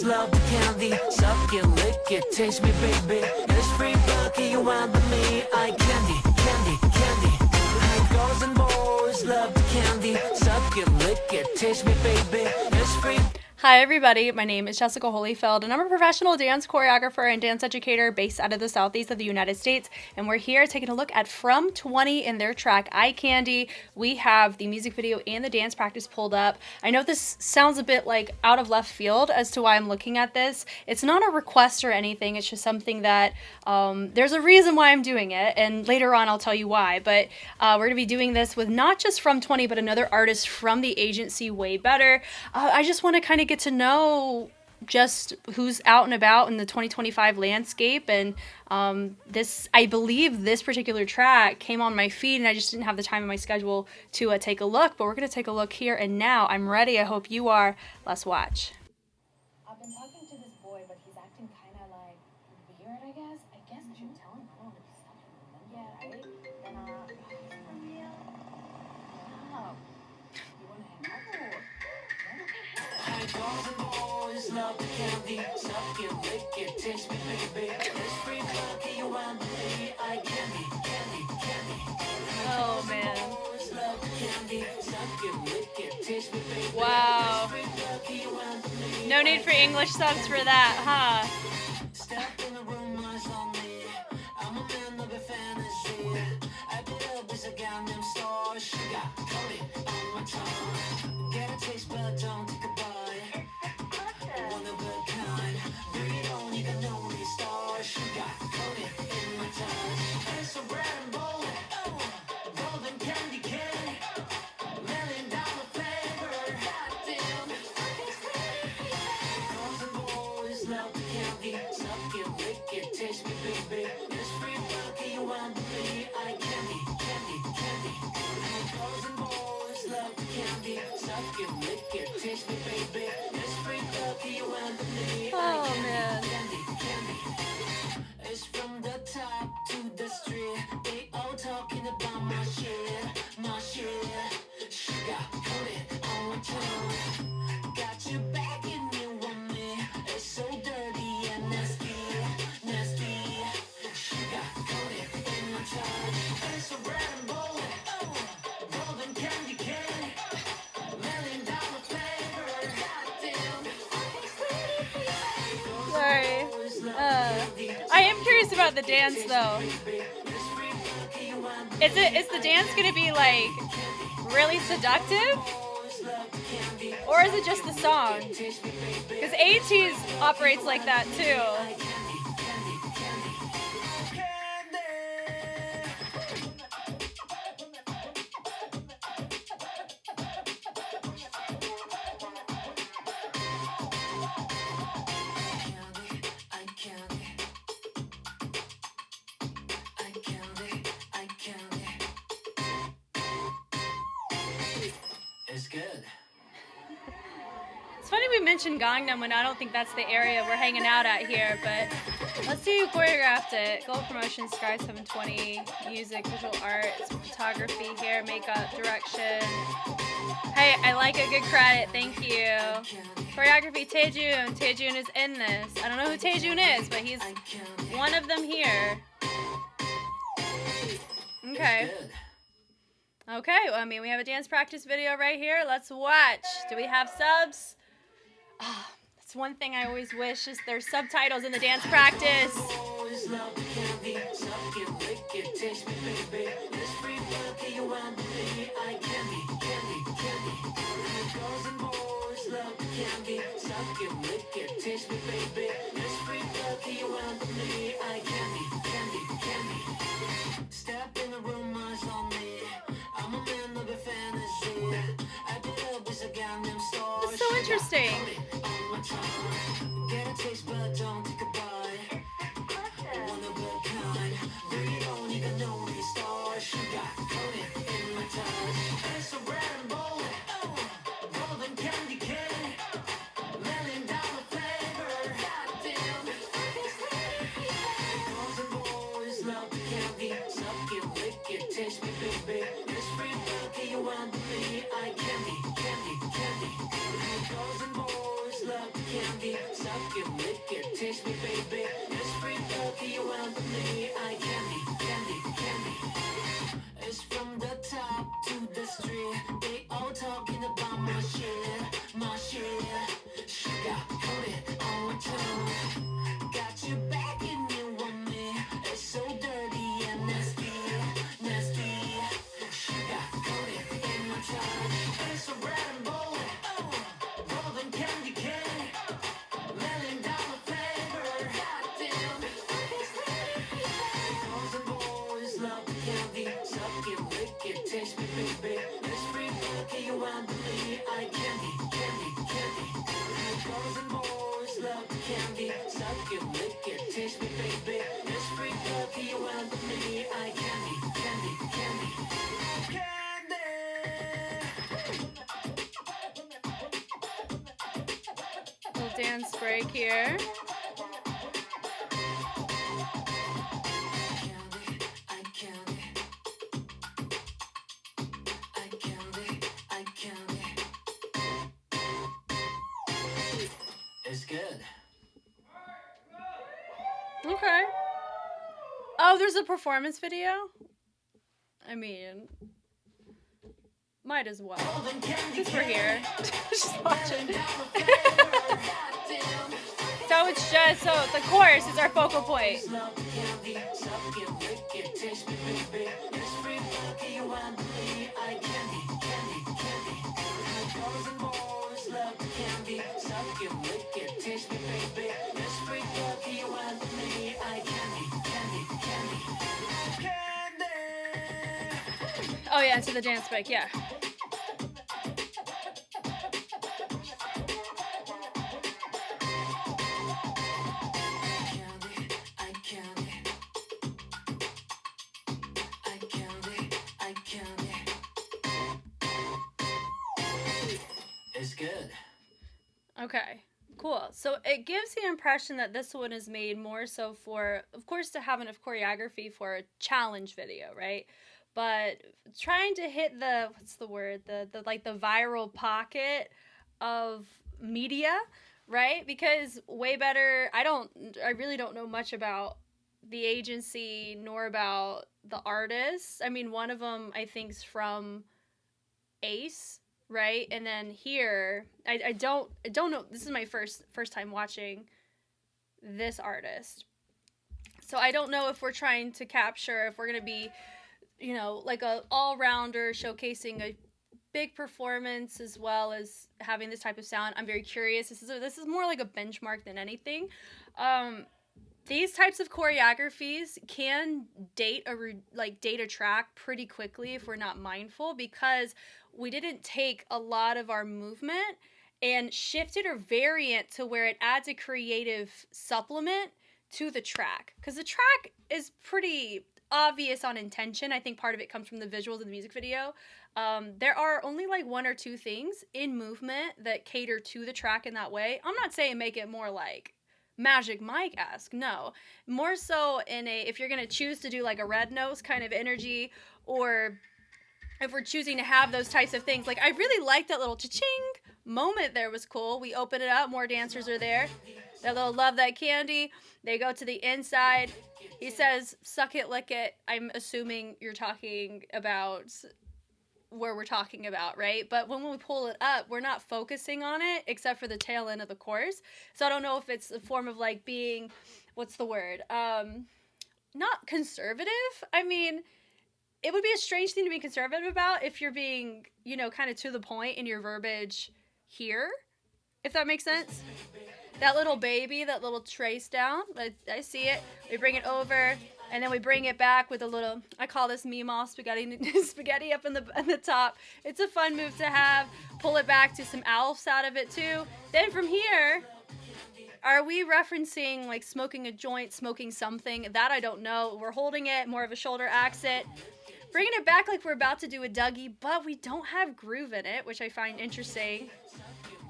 love the candy. Suck it, lick it, taste me, baby. It's free bucket, you want me. I candy, candy, candy. Girls and boys love the candy. Suck it, lick it, taste me, baby. It's free. Hi everybody, my name is Jessica Holyfield and I'm a professional dance choreographer and dance educator based out of the southeast of the United States, and we're here taking a look at From20 and their track Eye Candy. We have the music video and the dance practice pulled up. I know this sounds a bit like out of left field as to why I'm looking at this. It's not a request or anything, it's just something that there's a reason why I'm doing it, and later on I'll tell you why. But we're going to be doing this with not just From20 but another artist from the agency Way Better. I just want to kind of get to know just who's out and about in the 2025 landscape, and I believe this particular track came on my feed and I just didn't have the time in my schedule to take a look, but we're going to take a look here and now. I'm ready. I hope you are. Let's watch. I've been talking to this boy, but he's acting kind of like weird, I guess. I should tell him I don't want to be stuck in the room yet, right? Then, for real? Wow. You want to hang out? Girls and boys love the candy. Suck it, lick it, taste me, baby. It's free bucket, you want me. I candy, candy, candy. Oh man. Boys love the candy. Suck it, lick it, taste me, baby. Wow. No need for English subs for that, huh? Step in the room, eyes on me. I'm a man of a fantasy. I put up as a Gangnam star. Sugar, coated on my tongue. Get a taste, but don't take a bite. One of a kind. You don't even know me, star. Sugar, coated in my touch. It's a red and bold. Golden candy cane. $1,000,000 flavor. Goddamn. Girls and boys love the candy. Suck it, lick it, taste me, baby. It's free bucket, you want me. I candy, candy, candy. Girls and boys love the candy. Suck it, lick it, taste me, baby. It's free bucket, you want me. Oh man. Candy, candy. It's from the top to the street. They all talking about my shit, my shit. Sugar, coated on my tongue. Got your back and you want me. It's so dirty and nasty, nasty. Sugar, coated in my touch. It's a red and bold. Golden candy cane. $1,000,000 flavor. Goddamn. Sorry. I am curious about the dance though. Is the dance gonna be like really seductive? Or is it just the song? Because ATEEZ operates like that too. It's good. It's funny we mentioned Gangnam when I don't think that's the area we're hanging out at here, but let's see who choreographed it. Gold Promotion, Sky 720, music, visual arts, photography, hair, makeup, direction. Hey, I like a good credit, thank you. Choreography, Taejun. Taejun is in this. I don't know who Taejun is, but he's one of them here. Okay. Okay, well, I mean, we have a dance practice video right here. Let's watch. Do we have subs? Ah, that's one thing I always wish is there's subtitles in the dance practice. Step in the room, eyes on me. I'm a man of a fantasy. I put up as a Gangnam star. That's so interesting. Get a taste, but don't take a bite. One of a kind. You don't even know me, star. Sugar, coated in my touch. It's a red and bold. Golden candy cane. $1,000,000 flavor. Goddamn. Girls and boys love the candy. Suck it, lick it, candy. Suck it, lick it, taste me, baby. It's free cookie, you want me. I candy, candy, candy. It's from the top to the street. They all talking about my shit, my shit. Sugar coated on my tongue. Got you back and you want me. It's so dirty and nasty, nasty. Sugar coated in my tongue. It's a bread and bowl, golden candy cane, $1 million flavor. Goddamn. Girls and boys love the candy. Suck it, lick it, taste me, baby. It's free cookie, you want me. I candy, candy, candy. Girls and boys love the candy. Suck it, lick it, taste me, baby. It's free cookie, you want me. I candy, candy, candy. Little dance break here. Candy, I candy. I candy, I candy. It's good. Okay. Oh, there's a performance video? I mean, might as well. Since we're here. Just watching. So it's just, so the chorus is our focal point. Oh yeah, to the dance break, yeah. It's good. Okay, cool. So it gives the impression that this one is made more so for, of course, to have enough choreography for a challenge video, right? But trying to hit the, what's the word? The like the viral pocket of media, right? Because way better, I really don't know much about the agency nor about the artists. I mean, one of them I think's from Ace, right? And then here, I don't know. This is my first time watching this artist, so I don't know if we're trying to capture, if we're gonna be, you know, like a all-rounder showcasing a big performance as well as having this type of sound. I'm very curious. This is more like a benchmark than anything. These types of choreographies can date a track pretty quickly if we're not mindful, because we didn't take a lot of our movement and shift it or vary it to where it adds a creative supplement to the track. Because the track is pretty obvious on intention. I think part of it comes from the visuals of the music video. There are only like one or two things in movement that cater to the track in that way. I'm not saying make it more like Magic Mike-esque, no. More so in a, if you're going to choose to do like a red nose kind of energy, or if we're choosing to have those types of things. Like, I really like that little cha-ching moment there, was cool. We open it up, more dancers are there. That little love that candy. They go to the inside. He says, suck it, lick it. I'm assuming you're talking about where we're talking about, right? But when we pull it up, we're not focusing on it except for the tail end of the chorus. So I don't know if it's a form of like being, what's the word? Not conservative. I mean, it would be a strange thing to be conservative about if you're being, you know, kind of to the point in your verbiage here, if that makes sense. That little baby, that little trace down, I see it. We bring it over, and then we bring it back with a little, I call this meemaw spaghetti up in the top. It's a fun move to have. Pull it back to some alfs out of it too. Then from here, are we referencing like smoking a joint, smoking something? That I don't know. We're holding it, more of a shoulder accent. Bringing it back like we're about to do a Dougie, but we don't have groove in it, which I find interesting.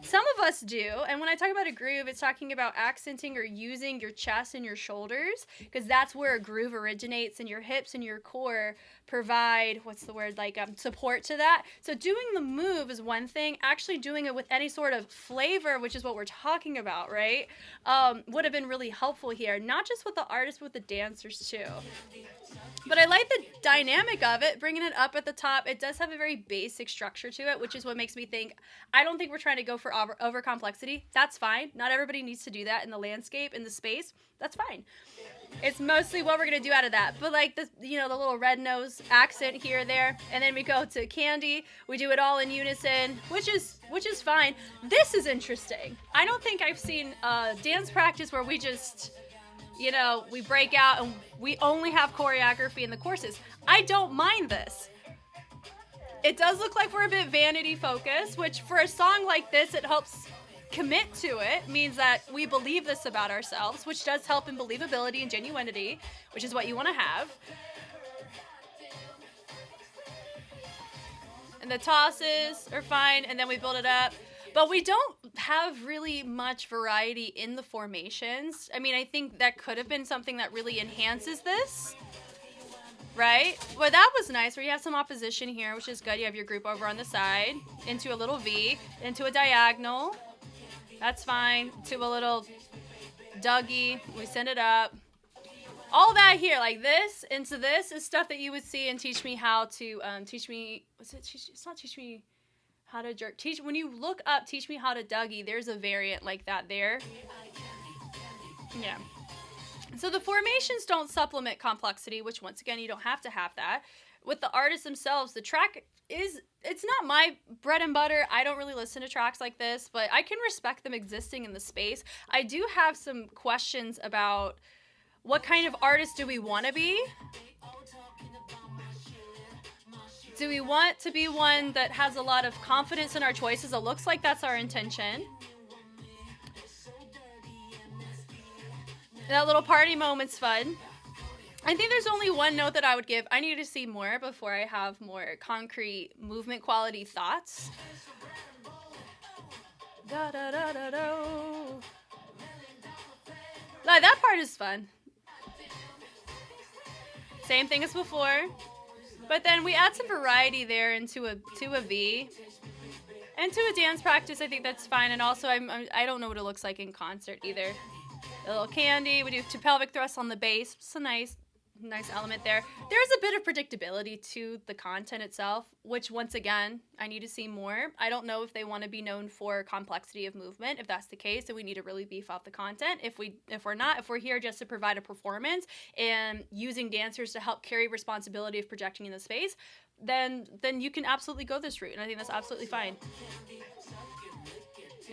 Some of us do, and when I talk about a groove, it's talking about accenting or using your chest and your shoulders, because that's where a groove originates, and your hips and your core provide, what's the word, like support to that. So doing the move is one thing. Actually doing it with any sort of flavor, which is what we're talking about, right, would have been really helpful here. Not just with the artists, but with the dancers too. But I like the dynamic of it, bringing it up at the top. It does have a very basic structure to it, which is what makes me think, I don't think we're trying to go for over complexity. That's fine. Not everybody needs to do that in the landscape, in the space. That's fine. It's mostly what we're going to do out of that. But like this, you know, the little red nose accent here, there. And then we go to Candy. We do it all in unison, which is fine. This is interesting. I don't think I've seen dance practice where we just, you know, we break out and we only have choreography in the courses. I don't mind this. It does look like we're a bit vanity focused, which for a song like this, it helps commit to it, means that we believe this about ourselves, which does help in believability and genuinity, which is what you want to have. And the tosses are fine, and then we build it up. But we don't have really much variety in the formations. I mean, I think that could have been something that really enhances this, right? Well, that was nice, where you have some opposition here, which is good. You have your group over on the side, into a little V, into a diagonal. That's fine. To a little Dougie. We send it up. All that here, like this, into this, is stuff that you would see and Teach Me How to, it's not Teach Me How to Jerk. When you look up Teach Me How to Dougie, there's a variant like that there. Yeah. So the formations don't supplement complexity, which once again, you don't have to have that. With the artists themselves, the track it's not my bread and butter. I don't really listen to tracks like this, but I can respect them existing in the space. I do have some questions about what kind of artist do we want to be? Do we want to be one that has a lot of confidence in our choices? It looks like that's our intention. That little party moment's fun. I think there's only one note that I would give. I need to see more before I have more concrete movement quality thoughts. Da, da, da, da, da. No, that part is fun. Same thing as before. But then we add some variety there into a V. And to a dance practice, I think that's fine. And also, I don't know what it looks like in concert either. A little Candy. We do 2 pelvic thrusts on the bass. It's a nice element there. There's a bit of predictability to the content itself, which once again, I need to see more. I don't know if they want to be known for complexity of movement. If that's the case, then we need to really beef up the content. If we're here just to provide a performance and using dancers to help carry responsibility of projecting in the space, then you can absolutely go this route, and I think that's absolutely fine.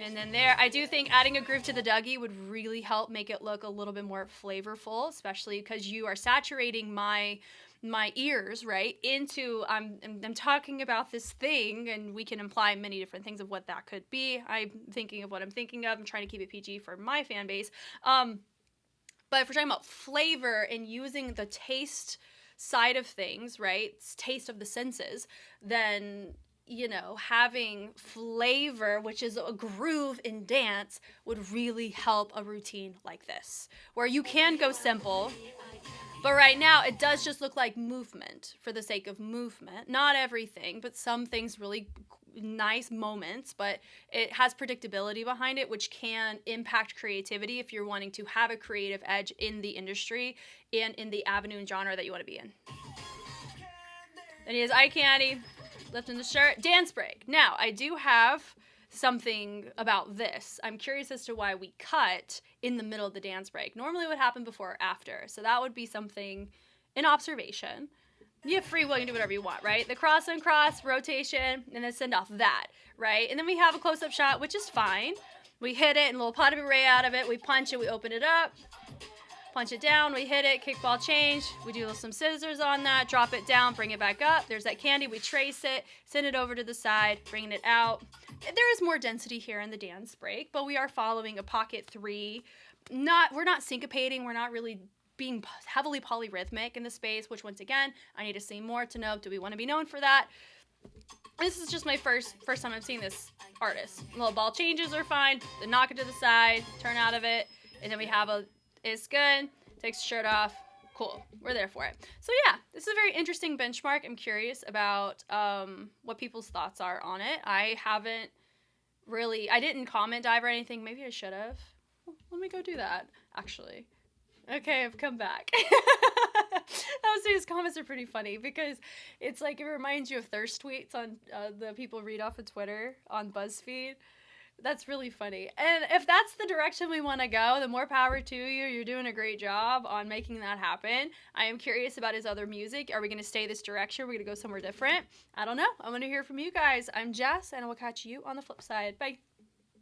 And then there, I do think adding a groove to the Dougie would really help make it look a little bit more flavorful, especially because you are saturating my ears, right, into, I'm talking about this thing, and we can imply many different things of what that could be. I'm thinking of what I'm thinking of. I'm trying to keep it PG for my fan base. But if we're talking about flavor and using the taste side of things, right, taste of the senses, then, you know, having flavor, which is a groove in dance, would really help a routine like this, where you can go simple, but right now it does just look like movement for the sake of movement. Not everything, but some things really nice moments, but it has predictability behind it, which can impact creativity if you're wanting to have a creative edge in the industry and in the avenue and genre that you want to be in. Then he has eye candy, lifting the shirt, dance break. Now, I do have something about this. I'm curious as to why we cut in the middle of the dance break. Normally it would happen before or after, so that would be something, an observation. You have free will, you can do whatever you want, right? The cross and cross, rotation, and then send off that, right? And then we have a close-up shot, which is fine. We hit it, and a little pot of array out of it. We punch it, we open it up, punch it down, we hit it, kickball change. We do some scissors on that, drop it down, bring it back up. There's that candy, we trace it, send it over to the side, bringing it out. There is more density here in the dance break, but we are following a pocket 3. We're not syncopating, we're not really being heavily polyrhythmic in the space, which once again, I need to see more to know, do we want to be known for that? This is just my first time I've seen this artist. Little ball changes are fine, then knock it to the side, turn out of it, and then we have a, it's good, takes the shirt off, Cool. We're there for it. So yeah, this is a very interesting benchmark. I'm curious about what people's thoughts are on it. I didn't comment dive or anything. Maybe I should have. Let me go do that, actually. Okay, I've come back. Those comments are pretty funny because it's like it reminds you of thirst tweets on the people read off of Twitter on BuzzFeed. That's really funny. And if that's the direction we want to go, the more power to you. You're doing a great job on making that happen. I am curious about his other music. Are we going to stay this direction? Are we going to go somewhere different? I don't know. I want to hear from you guys. I'm Jess, and I will catch you on the flip side. Bye.